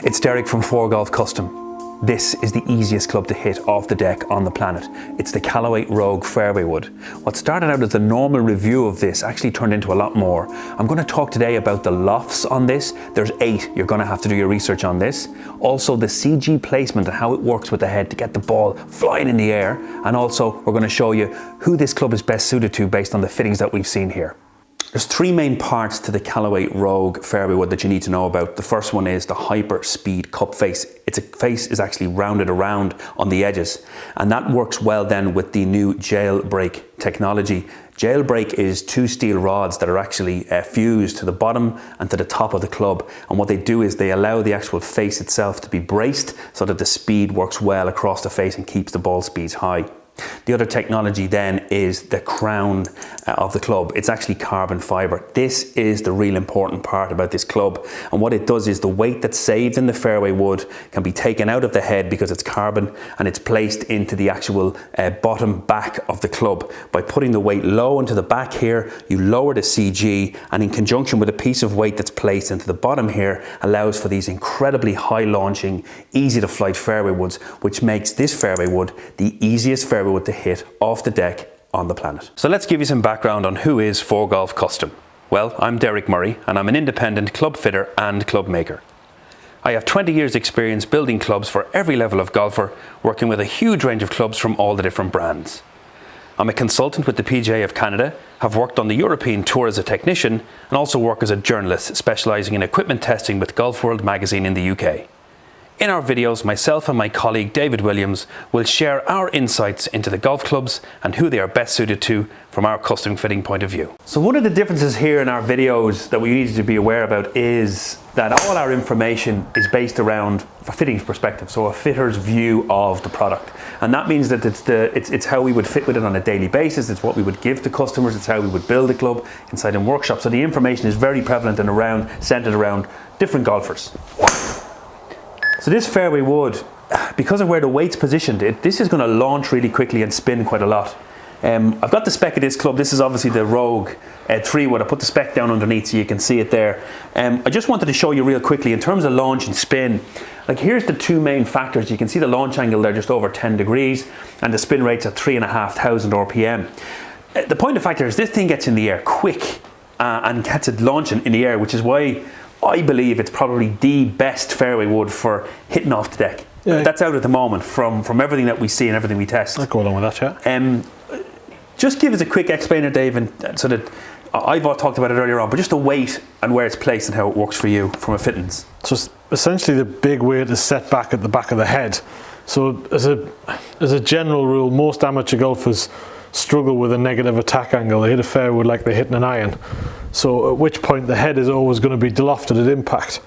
It's Derek from 4Golf Custom. This is the easiest club to hit off the deck on the planet. It's the Callaway Rogue fairway wood. What started out as a normal review of this actually turned into a lot more. I'm going to talk today about the lofts on this. There's 8. You're going to have to do your research on this. Also the CG placement and how it works with the head to get the ball flying in the air. And also we're going to show you who this club is best suited to based on the fittings that we've seen here. There's 3 main parts to the Callaway Rogue fairway wood that you need to know about. The first one is the Hyper Speed cup face. Its face is actually rounded around on the edges, and that works well then with the new Jailbreak technology. Jailbreak is 2 steel rods that are actually fused to the bottom and to the top of the club, and what they do is they allow the actual face itself to be braced so that the speed works well across the face and keeps the ball speeds high. The other technology then is the crown of the club. It's actually carbon fiber. This is the real important part about this club, and what it does is the weight that's saved in the fairway wood can be taken out of the head because it's carbon, and it's placed into the actual bottom back of the club. By putting the weight low into the back here, you lower the CG, and in conjunction with a piece of weight that's placed into the bottom here allows for these incredibly high launching, easy to flight fairway woods, which makes this fairway wood the easiest fairway wood to hit off the deck on the planet. So let's give you some background on who is 4Golf Custom. Well, I'm Derek Murray and I'm an independent club fitter and club maker. I have 20 years experience building clubs for every level of golfer, working with a huge range of clubs from all the different brands. I'm a consultant with the PGA of Canada, have worked on the European Tour as a technician, and also work as a journalist specialising in equipment testing with Golf World magazine in the UK. In our videos, myself and my colleague David Williams will share our insights into the golf clubs and who they are best suited to from our custom fitting point of view. So one of the differences here in our videos that we need to be aware about is that all our information is based around a fittings perspective, so a fitter's view of the product. And that means that it's how we would fit with it on a daily basis, it's what we would give to customers, it's how we would build a club inside in workshops. So the information is very prevalent and centered around different golfers. So this fairway wood, because of where the weight's positioned, this is going to launch really quickly and spin quite a lot. I've got the spec of this club. This is obviously the Rogue 3 wood. I put the spec down underneath so you can see it there. I just wanted to show you real quickly in terms of launch and spin. Like, here's the 2 main factors. You can see the launch angle there just over 10 degrees and the spin rate's at 3,500 RPM. The point of factor is this thing gets in the air quick and gets it launching in the air, which is why I believe it's probably the best fairway wood for hitting off the deck. Yeah. That's out at the moment from everything that we see and everything we test. I'll go along with that, yeah. Just give us a quick explainer, Dave, and so that I've talked about it earlier on, but just the weight and where it's placed and how it works for you from a fittings. So essentially the big weight is set back at the back of the head. So as a general rule, most amateur golfers struggle with a negative attack angle. They hit a fairway wood like they're hitting an iron. So at which point the head is always going to be lofted at impact.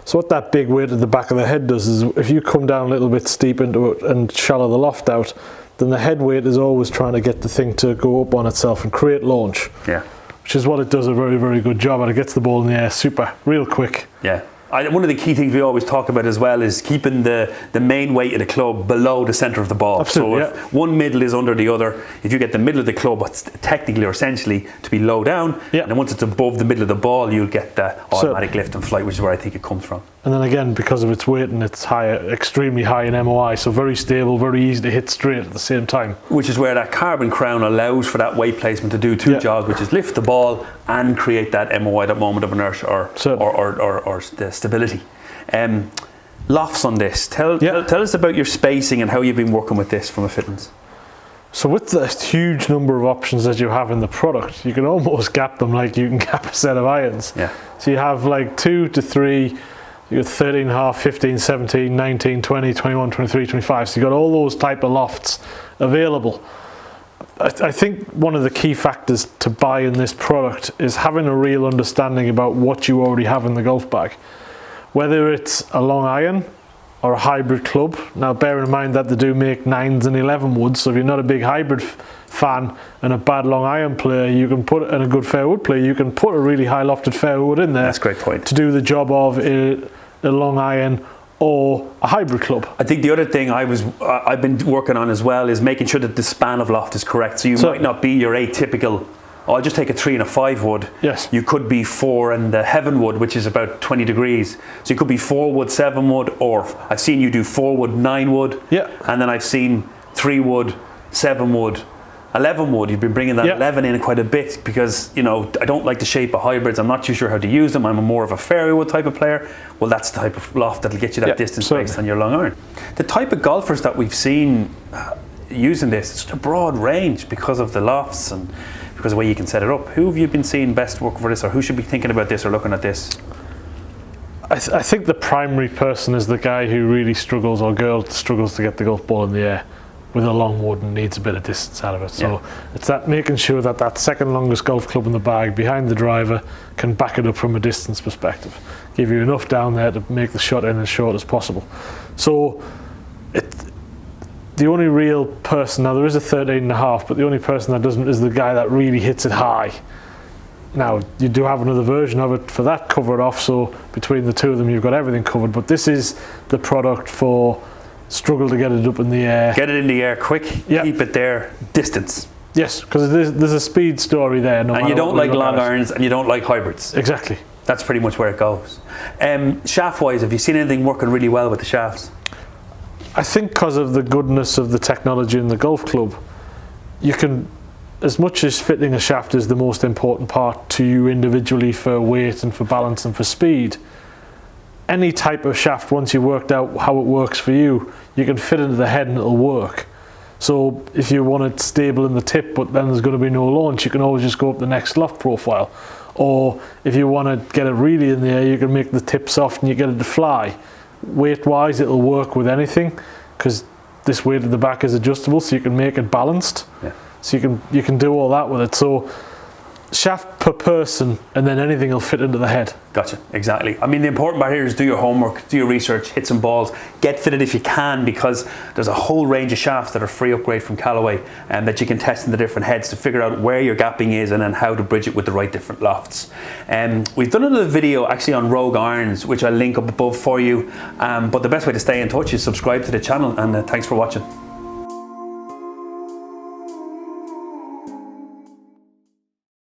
So what that big weight at the back of the head does is if you come down a little bit steep into it and shallow the loft out, then the head weight is always trying to get the thing to go up on itself and create launch. Yeah. Which is what it does a very, very good job at. It gets the ball in the air real quick. Yeah. One of the key things we always talk about as well is keeping the main weight of the club below the centre of the ball. Absolutely, so if one middle is under the other, if you get the middle of the club, it's technically or essentially to be low down, and then once it's above the middle of the ball, you'll get the automatic lift and flight, which is where I think it comes from. And then again, because of its weight and it's extremely high in MOI, so very stable, very easy to hit straight at the same time. Which is where that carbon crown allows for that weight placement to do 2 jobs, which is lift the ball and create that MOI, that moment of inertia or the stability. Lofts on this. Tell us about your spacing and how you've been working with this from a fittings. So with the huge number of options that you have in the product, you can almost gap them like you can gap a set of irons. Yeah. So you have like 2 to 3, you got 13.5, 15, 17, 19, 20, 21, 23, 25. So you got all those type of lofts available. I think one of the key factors to buy in this product is having a real understanding about what you already have in the golf bag. Whether it's a long iron or a hybrid club. Now bear in mind that they do make 9s and 11 woods, so if you're not a big hybrid fan and a bad long iron player, you can put, and a good fairway wood player, you can put a really high lofted fairway wood in there. That's a great point. To do the job of a long iron or a hybrid club. I think the other thing I've been working on as well is making sure that the span of loft is correct. So you might not be your atypical Oh, I'll just take a 3 and a 5 wood. Yes. You could be 4 and the heaven wood, which is about 20 degrees. So you could be 4 wood, 7 wood, or I've seen you do 4 wood, 9 wood. Yeah. And then I've seen 3 wood, 7 wood, 11 wood. You've been bringing that 11 in quite a bit because, you know, I don't like the shape of hybrids. I'm not too sure how to use them. I'm more of a fairway wood type of player. Well, that's the type of loft that'll get you that distance based on your long iron. The type of golfers that we've seen using this, it's such a broad range because of the lofts and because of the way you can set it up. Who have you been seeing best work for this, or who should be thinking about this or looking at this? I think the primary person is the guy who really struggles, or girl struggles, to get the golf ball in the air with a long wood and needs a bit of distance out of it. So it's that making sure that that second longest golf club in the bag behind the driver can back it up from a distance perspective, give you enough down there to make the shot in as short as possible. So the only real person, now there is a 13.5, but the only person that doesn't is the guy that really hits it high. Now you do have another version of it for that covered off, so between the two of them you've got everything covered, but this is the product for struggle to get it up in the air. Get it in the air quick, keep it there, distance. Yes, because there's a speed story there. And you don't like long irons and you don't like hybrids. Exactly. That's pretty much where it goes. Shaft wise, have you seen anything working really well with the shafts? I think because of the goodness of the technology in the golf club, you can, as much as fitting a shaft is the most important part to you individually for weight and for balance and for speed, any type of shaft, once you've worked out how it works for you, you can fit into the head and it'll work. So if you want it stable in the tip but then there's going to be no launch, you can always just go up the next loft profile. Or if you want to get it really in the air, you can make the tip soft and you get it to fly. Weight wise, it'll work with anything because this weight at the back is adjustable, so you can make it balanced. So you can do all that with it. So shaft per person, and then anything will fit into the head. Gotcha, exactly. I mean, the important part here is do your homework, do your research, hit some balls, get fitted if you can, because there's a whole range of shafts that are free upgrade from Callaway and that you can test in the different heads to figure out where your gapping is and then how to bridge it with the right different lofts. We've done another video actually on Rogue irons, which I'll link up above for you, but the best way to stay in touch is subscribe to the channel, and thanks for watching.